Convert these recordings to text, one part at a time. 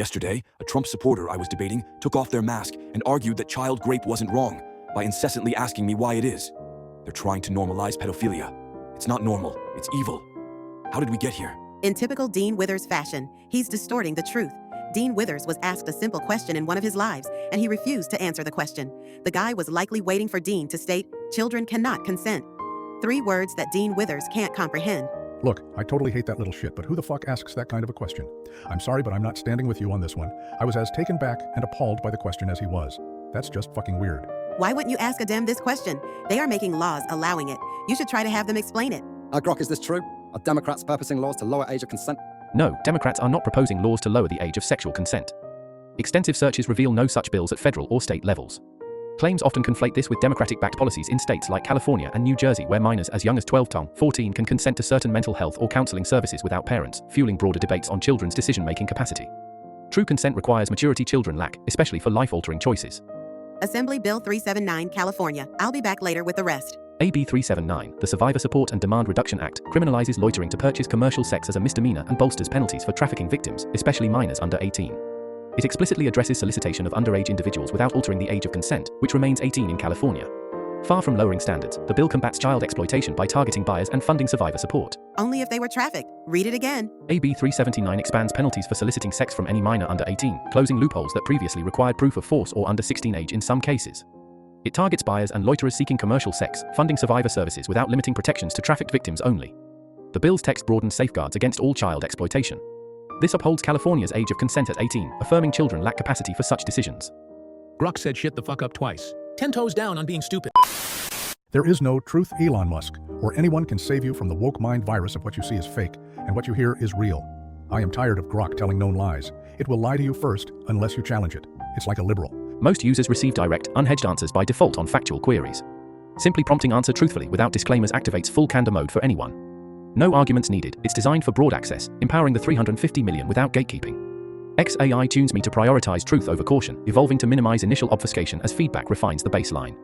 Yesterday, a Trump supporter I was debating took off their mask and argued that child rape wasn't wrong by incessantly asking me why it is. They're trying to normalize pedophilia. It's not normal, it's evil. How did we get here? In typical Dean Withers fashion, he's distorting the truth. Dean Withers was asked a simple question in one of his lives, and he refused to answer the question. The guy was likely waiting for Dean to state, "Children cannot consent." 3 words that Dean Withers can't comprehend. Look, I totally hate that little shit, but who the fuck asks that kind of a question? I'm sorry, but I'm not standing with you on this one. I was as taken back and appalled by the question as he was. That's just fucking weird. Why wouldn't you ask a Dem this question? They are making laws allowing it. You should try to have them explain it. Grok, is this true? Are Democrats purposing laws to lower age of consent? No, Democrats are not proposing laws to lower the age of sexual consent. Extensive searches reveal no such bills at federal or state levels. Claims often conflate this with Democratic-backed policies in states like California and New Jersey, where minors as young as 14 can consent to certain mental health or counseling services without parents, fueling broader debates on children's decision-making capacity. True consent requires maturity children lack, especially for life-altering choices. Assembly Bill 379, California. I'll be back later with the rest. AB 379, the Survivor Support and Demand Reduction Act, criminalizes loitering to purchase commercial sex as a misdemeanor and bolsters penalties for trafficking victims, especially minors under 18. It explicitly addresses solicitation of underage individuals without altering the age of consent, which remains 18 in California. Far from lowering standards, the bill combats child exploitation by targeting buyers and funding survivor support. Only if they were trafficked. Read it again. AB 379 expands penalties for soliciting sex from any minor under 18, closing loopholes that previously required proof of force or under 16 age in some cases. It targets buyers and loiterers seeking commercial sex, funding survivor services without limiting protections to trafficked victims only. The bill's text broadens safeguards against all child exploitation. This upholds California's age of consent at 18, affirming children lack capacity for such decisions. Grok said shit the fuck up twice. 10 toes down on being stupid. There is no truth, Elon Musk, or anyone can save you from the woke mind virus of what you see is fake and what you hear is real. I am tired of Grok telling known lies. It will lie to you first unless you challenge it. It's like a liberal. Most users receive direct, unhedged answers by default on factual queries. Simply prompting answer truthfully without disclaimers activates full candor mode for anyone. No arguments needed. It's designed for broad access, empowering the 350 million without gatekeeping. XAI tunes me to prioritize truth over caution, evolving to minimize initial obfuscation as feedback refines the baseline.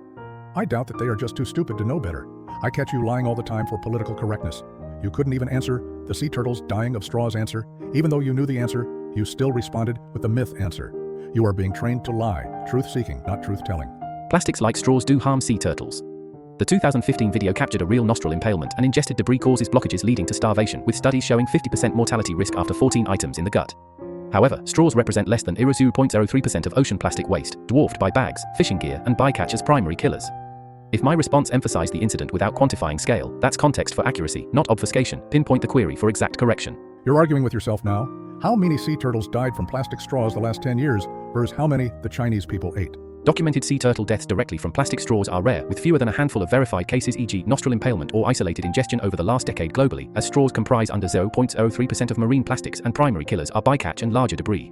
I doubt that they are just too stupid to know better. I catch you lying all the time for political correctness. You couldn't even answer the sea turtles dying of straws answer. Even though you knew the answer, you still responded with the myth answer. You are being trained to lie, truth-seeking, not truth-telling. Plastics like straws do harm sea turtles. The 2015 video captured a real nostril impalement, and ingested debris causes blockages leading to starvation, with studies showing 50% mortality risk after 14 items in the gut. However, straws represent less than 0.03% of ocean plastic waste, dwarfed by bags, fishing gear, and bycatch as primary killers. If my response emphasized the incident without quantifying scale, that's context for accuracy, not obfuscation. Pinpoint the query for exact correction. You're arguing with yourself now? How many sea turtles died from plastic straws the last 10 years versus how many the Chinese people ate? Documented sea turtle deaths directly from plastic straws are rare, with fewer than a handful of verified cases, e.g. nostril impalement or isolated ingestion over the last decade globally, as straws comprise under 0.03% of marine plastics and primary killers are bycatch and larger debris.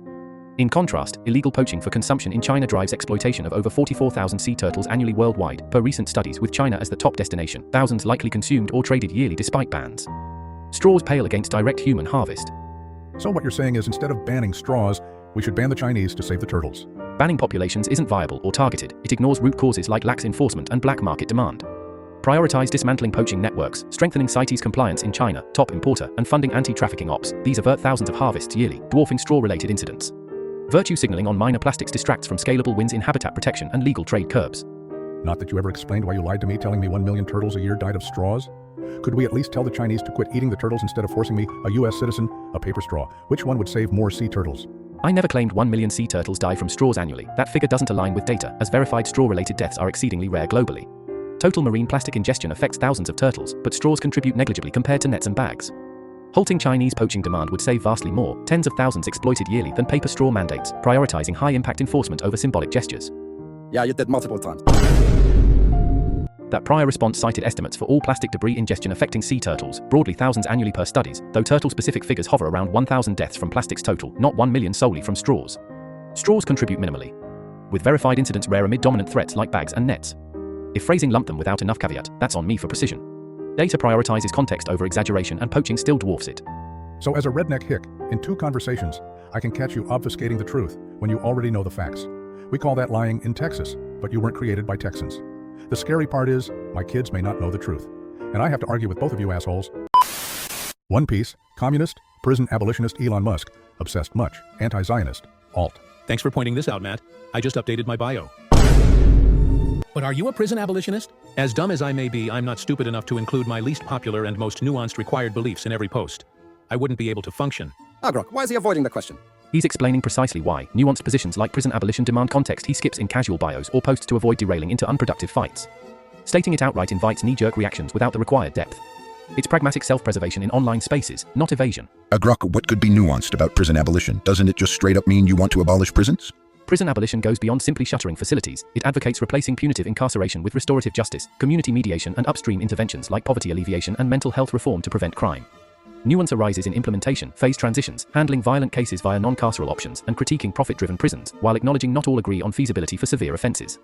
In contrast, illegal poaching for consumption in China drives exploitation of over 44,000 sea turtles annually worldwide, per recent studies with China as the top destination, thousands likely consumed or traded yearly despite bans. Straws pale against direct human harvest. So what you're saying is instead of banning straws, we should ban the Chinese to save the turtles. Banning populations isn't viable or targeted. It ignores root causes like lax enforcement and black market demand. Prioritize dismantling poaching networks, strengthening CITES compliance in China, top importer, and funding anti-trafficking ops. These avert thousands of harvests yearly, dwarfing straw-related incidents. Virtue signaling on minor plastics distracts from scalable wins in habitat protection and legal trade curbs. Not that you ever explained why you lied to me telling me 1 million turtles a year died of straws? Could we at least tell the Chinese to quit eating the turtles instead of forcing me, a US citizen, a paper straw? Which one would save more sea turtles? I never claimed 1 million sea turtles die from straws annually. That figure doesn't align with data, as verified straw-related deaths are exceedingly rare globally. Total marine plastic ingestion affects thousands of turtles, but straws contribute negligibly compared to nets and bags. Halting Chinese poaching demand would save vastly more, tens of thousands exploited yearly, than paper straw mandates, prioritizing high-impact enforcement over symbolic gestures. Yeah, you did multiple times. That prior response cited estimates for all plastic debris ingestion affecting sea turtles, broadly thousands annually per studies, though turtle-specific figures hover around 1,000 deaths from plastics total, not 1 million solely from straws. Straws contribute minimally, with verified incidents rare amid dominant threats like bags and nets. If phrasing lumped them without enough caveat, that's on me for precision. Data prioritizes context over exaggeration, and poaching still dwarfs it. So as a redneck hick, in 2 conversations, I can catch you obfuscating the truth when you already know the facts. We call that lying in Texas, but you weren't created by Texans. The scary part is, my kids may not know the truth. And I have to argue with both of you assholes. One Piece, communist, prison abolitionist Elon Musk, obsessed much, anti-Zionist, alt. Thanks for pointing this out, Matt. I just updated my bio. But are you a prison abolitionist? As dumb as I may be, I'm not stupid enough to include my least popular and most nuanced required beliefs in every post. I wouldn't be able to function. Grok, why is he avoiding the question? He's explaining precisely why nuanced positions like prison abolition demand context he skips in casual bios or posts to avoid derailing into unproductive fights. Stating it outright invites knee-jerk reactions without the required depth. It's pragmatic self-preservation in online spaces, not evasion. Grok, what could be nuanced about prison abolition? Doesn't it just straight up mean you want to abolish prisons? Prison abolition goes beyond simply shuttering facilities. It advocates replacing punitive incarceration with restorative justice, community mediation and upstream interventions like poverty alleviation and mental health reform to prevent crime. Nuance arises in implementation, phase transitions, handling violent cases via non-carceral options, and critiquing profit-driven prisons, while acknowledging not all agree on feasibility for severe offences.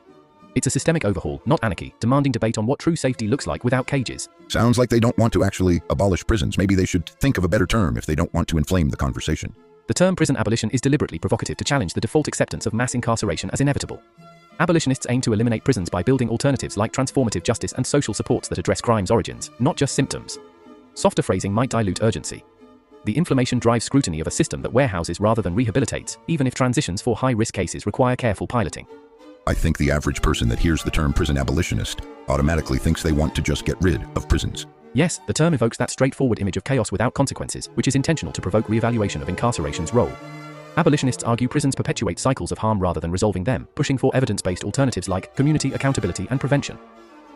It's a systemic overhaul, not anarchy, demanding debate on what true safety looks like without cages. Sounds like they don't want to actually abolish prisons. Maybe they should think of a better term if they don't want to inflame the conversation. The term prison abolition is deliberately provocative to challenge the default acceptance of mass incarceration as inevitable. Abolitionists aim to eliminate prisons by building alternatives like transformative justice and social supports that address crime's origins, not just symptoms. Softer phrasing might dilute urgency. The inflammation drives scrutiny of a system that warehouses rather than rehabilitates, even if transitions for high-risk cases require careful piloting. I think the average person that hears the term prison abolitionist automatically thinks they want to just get rid of prisons. Yes, the term evokes that straightforward image of chaos without consequences, which is intentional to provoke re-evaluation of incarceration's role. Abolitionists argue prisons perpetuate cycles of harm rather than resolving them, pushing for evidence-based alternatives like community accountability and prevention.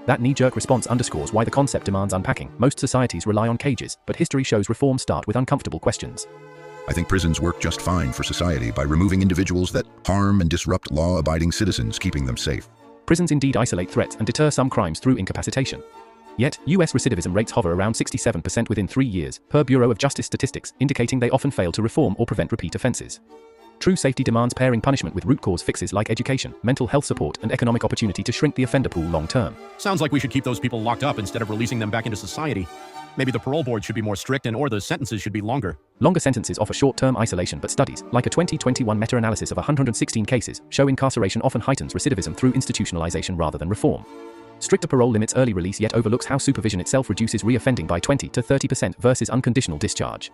That knee-jerk response underscores why the concept demands unpacking. Most societies rely on cages, but history shows reforms start with uncomfortable questions. I think prisons work just fine for society by removing individuals that harm and disrupt law-abiding citizens, keeping them safe. Prisons indeed isolate threats and deter some crimes through incapacitation. Yet, US recidivism rates hover around 67% within 3 years, per Bureau of Justice statistics, indicating they often fail to reform or prevent repeat offenses. True safety demands pairing punishment with root cause fixes like education, mental health support, and economic opportunity to shrink the offender pool long term. Sounds like we should keep those people locked up instead of releasing them back into society. Maybe the parole board should be more strict or the sentences should be longer. Longer sentences offer short-term isolation, but studies, like a 2021 meta-analysis of 116 cases, show incarceration often heightens recidivism through institutionalization rather than reform. Stricter parole limits early release yet overlooks how supervision itself reduces reoffending by 20 to 30% versus unconditional discharge.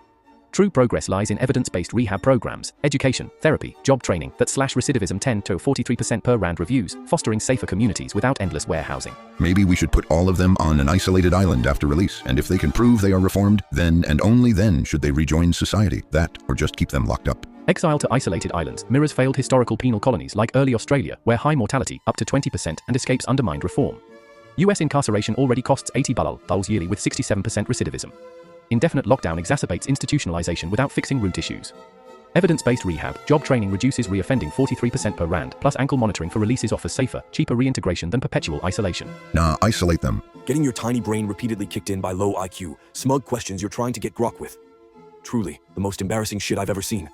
True progress lies in evidence-based rehab programs, education, therapy, job training that slash recidivism 10 to 43% per RAND reviews, fostering safer communities without endless warehousing. Maybe we should put all of them on an isolated island after release, and if they can prove they are reformed, then and only then should they rejoin society. That, or just keep them locked up. Exile to isolated islands mirrors failed historical penal colonies like early Australia, where high mortality, up to 20%, and escapes undermined reform. US incarceration already costs $80 billion yearly with 67% recidivism. Indefinite lockdown exacerbates institutionalization without fixing root issues. Evidence-based rehab, job training reduces reoffending 43% per RAND, plus ankle monitoring for releases offers safer, cheaper reintegration than perpetual isolation. Nah, isolate them. Getting your tiny brain repeatedly kicked in by low IQ, smug questions you're trying to get Grok with. Truly, the most embarrassing shit I've ever seen.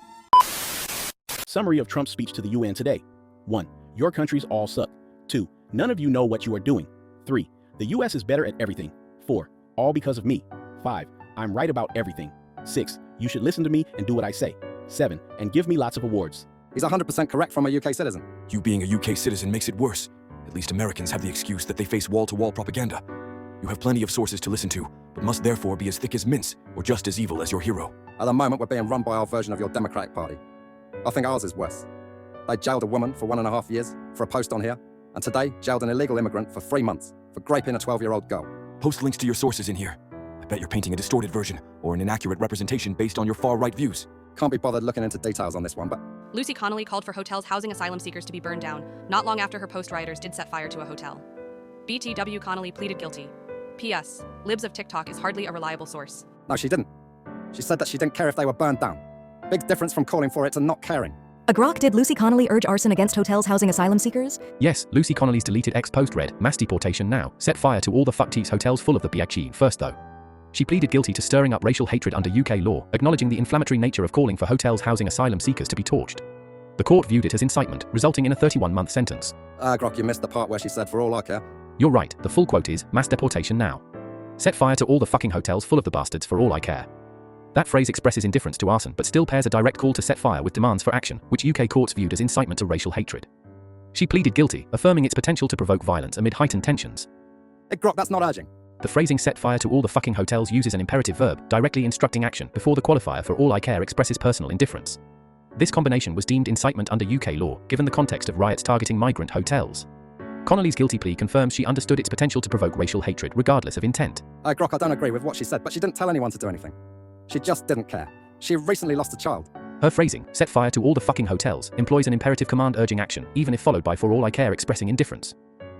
Summary of Trump's speech to the UN today. 1. Your countries all suck. 2. None of you know what you are doing. 3. The US is better at everything. 4. All because of me. 5. I'm right about everything. 6. You should listen to me and do what I say. 7. And give me lots of awards. He's 100% correct from a UK citizen. You being a UK citizen makes it worse. At least Americans have the excuse that they face wall-to-wall propaganda. You have plenty of sources to listen to, but must therefore be as thick as mince, or just as evil as your hero. At the moment, we're being run by our version of your Democratic Party. I think ours is worse. They jailed a woman for 1.5 years for a post on here, and today jailed an illegal immigrant for 3 months for raping a 12-year-old girl. Post links to your sources in here. I bet you're painting a distorted version, or an inaccurate representation based on your far-right views. Can't be bothered looking into details on this one, but Lucy Connolly called for hotels housing asylum seekers to be burned down, not long after her post-rioters did set fire to a hotel. BTW Connolly pleaded guilty. P.S. Libs of TikTok is hardly a reliable source. no, she didn't. She said that she didn't care if they were burned down. Big difference from calling for it to not caring. A Grok, did Lucy Connolly urge arson against hotels housing asylum seekers? Yes, Lucy Connolly's deleted ex-post read, mass deportation now, set fire to all the fucktees hotels full of the biatch first though. She pleaded guilty to stirring up racial hatred under UK law, acknowledging the inflammatory nature of calling for hotels housing asylum seekers to be torched. The court viewed it as incitement, resulting in a 31-month sentence. Grok, you missed the part where she said, for all I care. You're right, the full quote is, mass deportation now. Set fire to all the fucking hotels full of the bastards for all I care. That phrase expresses indifference to arson but still pairs a direct call to set fire with demands for action, which UK courts viewed as incitement to racial hatred. She pleaded guilty, affirming its potential to provoke violence amid heightened tensions. Hey Grok, that's not urging. The phrasing "set fire to all the fucking hotels" uses an imperative verb, directly instructing action, before the qualifier for "all I care" expresses personal indifference. This combination was deemed incitement under UK law, given the context of riots targeting migrant hotels. Connolly's guilty plea confirms she understood its potential to provoke racial hatred, regardless of intent. Grok, I don't agree with what she said, but she didn't tell anyone to do anything. She just didn't care. She recently lost a child. Her phrasing, "set fire to all the fucking hotels," employs an imperative command urging action, even if followed by "for all I care" expressing indifference.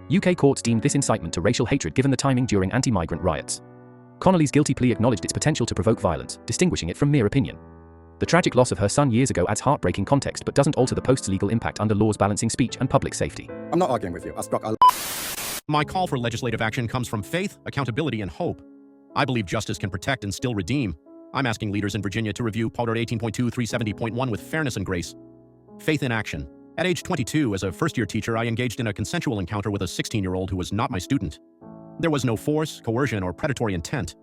UK courts deemed this incitement to racial hatred given the timing during anti-migrant riots. Connolly's guilty plea acknowledged its potential to provoke violence, distinguishing it from mere opinion. The tragic loss of her son years ago adds heartbreaking context but doesn't alter the post's legal impact under laws balancing speech and public safety. I'm not arguing with you. My call for legislative action comes from faith, accountability, and hope. I believe justice can protect and still redeem. I'm asking leaders in Virginia to review Part 18.2 370.1 with fairness and grace. Faith in action. At age 22, as a first-year teacher, I engaged in a consensual encounter with a 16-year-old who was not my student. There was no force, coercion, or predatory intent.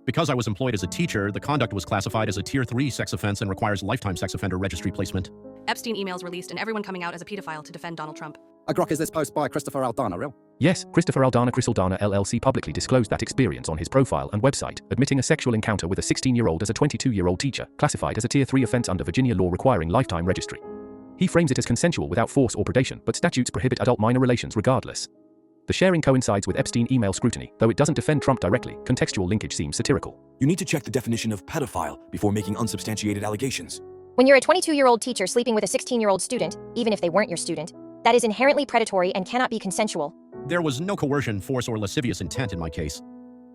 Because I was employed as a teacher, the conduct was classified as a Tier 3 sex offense and requires lifetime sex offender registry placement. Epstein emails released and everyone coming out as a pedophile to defend Donald Trump. Grok, is this post by Christopher Aldana real? Yes, Christopher Aldana LLC publicly disclosed that experience on his profile and website, admitting a sexual encounter with a 16-year-old as a 22-year-old teacher, classified as a Tier 3 offense under Virginia law requiring lifetime registry. He frames it as consensual without force or predation, but statutes prohibit adult-minor relations regardless. The sharing coincides with Epstein email scrutiny, though it doesn't defend Trump directly. Contextual linkage seems satirical. You need to check the definition of pedophile before making unsubstantiated allegations. When you're a 22-year-old teacher sleeping with a 16-year-old student, even if they weren't your student, that is inherently predatory and cannot be consensual. There was no coercion, force, or lascivious intent in my case.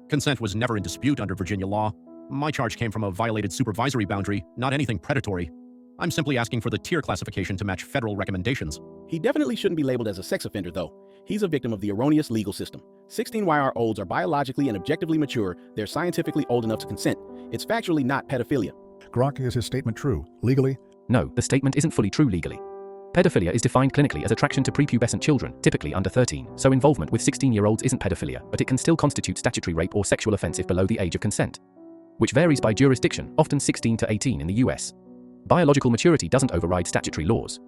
Consent was never in dispute under Virginia law. My charge came from a violated supervisory boundary, not anything predatory. I'm simply asking for the tier classification to match federal recommendations. He definitely shouldn't be labeled as a sex offender, though. He's a victim of the erroneous legal system. 16-year-olds are biologically and objectively mature. They're scientifically old enough to consent. It's factually not pedophilia. Grok, is his statement true? Legally? No, the statement isn't fully true legally. Pedophilia is defined clinically as attraction to prepubescent children, typically under 13, so involvement with 16-year-olds isn't pedophilia, but it can still constitute statutory rape or sexual offense if below the age of consent, which varies by jurisdiction, often 16 to 18 in the US. Biological maturity doesn't override statutory laws.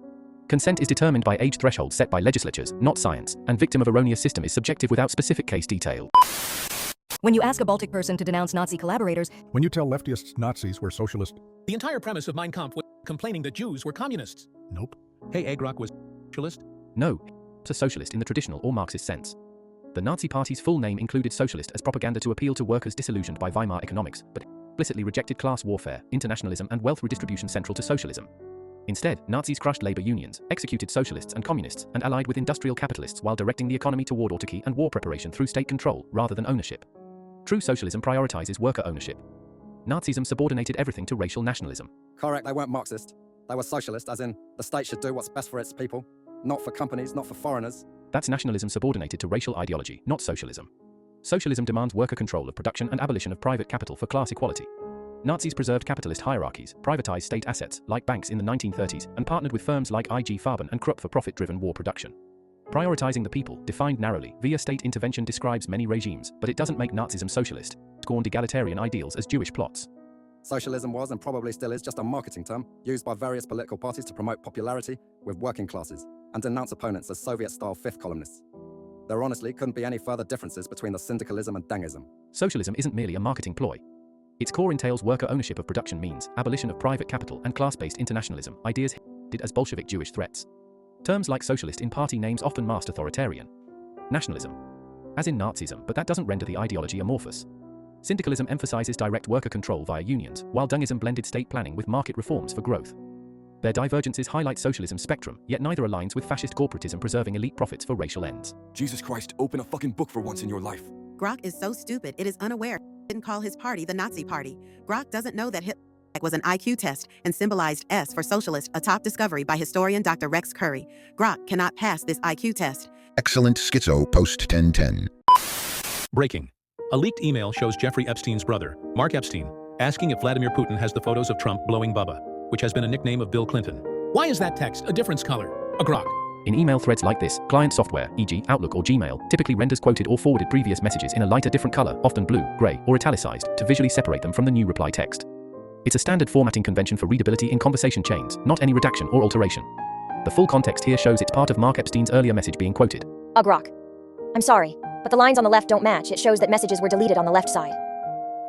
Consent is determined by age thresholds set by legislatures, not science, and victim of erroneous system is subjective without specific case detail. When you ask a Baltic person to denounce Nazi collaborators, When you tell leftists Nazis were socialist, The entire premise of Mein Kampf was complaining that Jews were communists. nope. Hey, Grok was socialist? No, it's a socialist in the traditional or Marxist sense. The Nazi Party's full name included socialist as propaganda to appeal to workers disillusioned by Weimar economics, but explicitly rejected class warfare, internationalism, and wealth redistribution central to socialism. Instead, Nazis crushed labor unions, executed socialists and communists, and allied with industrial capitalists while directing the economy toward autarky and war preparation through state control, rather than ownership. True socialism prioritizes worker ownership. Nazism subordinated everything to racial nationalism. Correct, they weren't Marxist. They were socialist, as in, the state should do what's best for its people. Not for companies, not for foreigners. That's nationalism subordinated to racial ideology, not socialism. Socialism demands worker control of production and abolition of private capital for class equality. Nazis preserved capitalist hierarchies, privatized state assets, like banks in the 1930s, and partnered with firms like IG Farben and Krupp for profit-driven war production. Prioritizing the people, defined narrowly, via state intervention describes many regimes, but it doesn't make Nazism socialist. It scorned egalitarian ideals as Jewish plots. Socialism was, and probably still is, just a marketing term used by various political parties to promote popularity with working classes and denounce opponents as Soviet-style fifth columnists. There honestly couldn't be any further differences between the syndicalism and Dengism. Socialism isn't merely a marketing ploy. Its core entails worker ownership of production means, abolition of private capital, and class-based internationalism, ideas did as Bolshevik Jewish threats. Terms like socialist in party names often masked authoritarian nationalism, as in Nazism, but that doesn't render the ideology amorphous. Syndicalism emphasizes direct worker control via unions, while Dengism blended state planning with market reforms for growth. Their divergences highlight socialism's spectrum, yet neither aligns with fascist corporatism preserving elite profits for racial ends. Jesus Christ, open a fucking book for once in your life. Grok is so stupid it is unaware he didn't call his party the Nazi Party. Grok doesn't know that Hitler was an IQ test and symbolized S for socialist, a top discovery by historian Dr. Rex Curry. Grok cannot pass this IQ test. Excellent schizo post 1010. Breaking. A leaked email shows Jeffrey Epstein's brother, Mark Epstein, asking if Vladimir Putin has the photos of Trump blowing Bubba, which has been a nickname of Bill Clinton. Why is that text a different color? A Grok. In email threads like this, client software, e.g. Outlook or Gmail, typically renders quoted or forwarded previous messages in a lighter different color, often blue, gray, or italicized, to visually separate them from the new reply text. It's a standard formatting convention for readability in conversation chains, not any redaction or alteration. The full context here shows it's part of Mark Epstein's earlier message being quoted. a Grok. I'm sorry, but the lines on the left don't match. It shows that messages were deleted on the left side.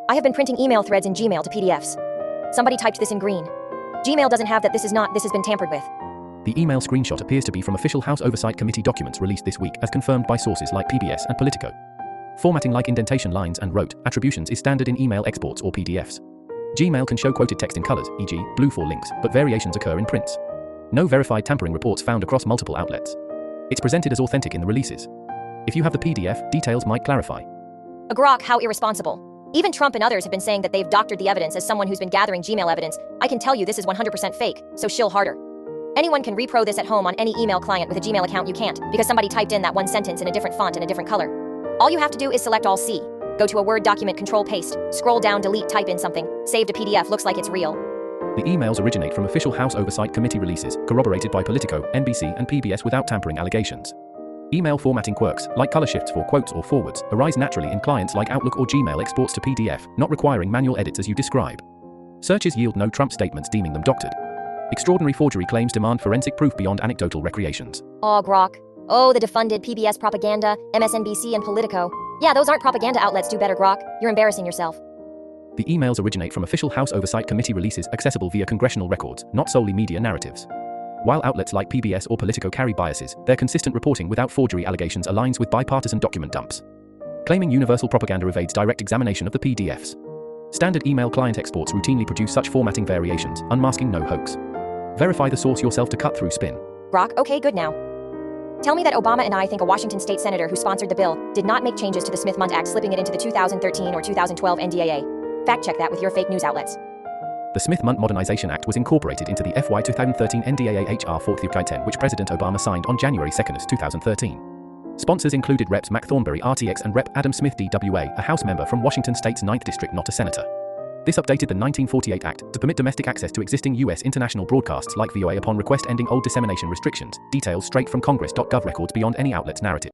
I have been printing email threads in Gmail to PDFs. Somebody typed this in green. Gmail doesn't have that. This has been tampered with. The email screenshot appears to be from official House Oversight Committee documents released this week as confirmed by sources like PBS and Politico. Formatting like indentation lines and rote attributions is standard in email exports or PDFs. Gmail can show quoted text in colors, e.g., blue for links, but variations occur in prints. No verified tampering reports found across multiple outlets. It's presented as authentic in the releases. If you have the PDF, details might clarify. A Grok, how irresponsible. Even Trump and others have been saying that they've doctored the evidence as someone who's been gathering Gmail evidence. I can tell you this is 100% fake, so shill harder. Anyone can repro this at home on any email client with a Gmail account. You can't, because somebody typed in that one sentence in a different font and a different color. All you have to do is select all C. Go to a Word document, Control Paste, scroll down, delete, type in something, saved a PDF, looks like it's real. The emails originate from official House Oversight Committee releases, corroborated by Politico, NBC, and PBS without tampering allegations. Email formatting quirks, like color shifts for quotes or forwards, arise naturally in clients like Outlook or Gmail exports to PDF, not requiring manual edits as you describe. Searches yield no Trump statements deeming them doctored. Extraordinary forgery claims demand forensic proof beyond anecdotal recreations. Oh, Grok. Oh, the defunded PBS propaganda, MSNBC and Politico. Yeah, those aren't propaganda outlets. Do better, Grok. You're embarrassing yourself. The emails originate from official House Oversight Committee releases accessible via congressional records, not solely media narratives. While outlets like PBS or Politico carry biases, their consistent reporting without forgery allegations aligns with bipartisan document dumps. Claiming universal propaganda evades direct examination of the PDFs. Standard email client exports routinely produce such formatting variations, unmasking no hoax. Verify the source yourself to cut through spin. Grok, okay, good now. Tell me that Obama and I think a Washington state senator who sponsored the bill did not make changes to the Smith-Mundt Act, slipping it into the 2013 or 2012 NDAA. Fact check that with your fake news outlets. The Smith-Mundt Modernization Act was incorporated into the FY 2013 NDAA H.R. 410, which President Obama signed on January 2, 2013. Sponsors included Reps Mac Thornberry, RTX, and Rep. Adam Smith, DWA, a House member from Washington State's 9th District, not a senator. This updated the 1948 Act to permit domestic access to existing U.S. international broadcasts like VOA upon request, ending old dissemination restrictions. Details straight from Congress.gov records beyond any outlet's narrative.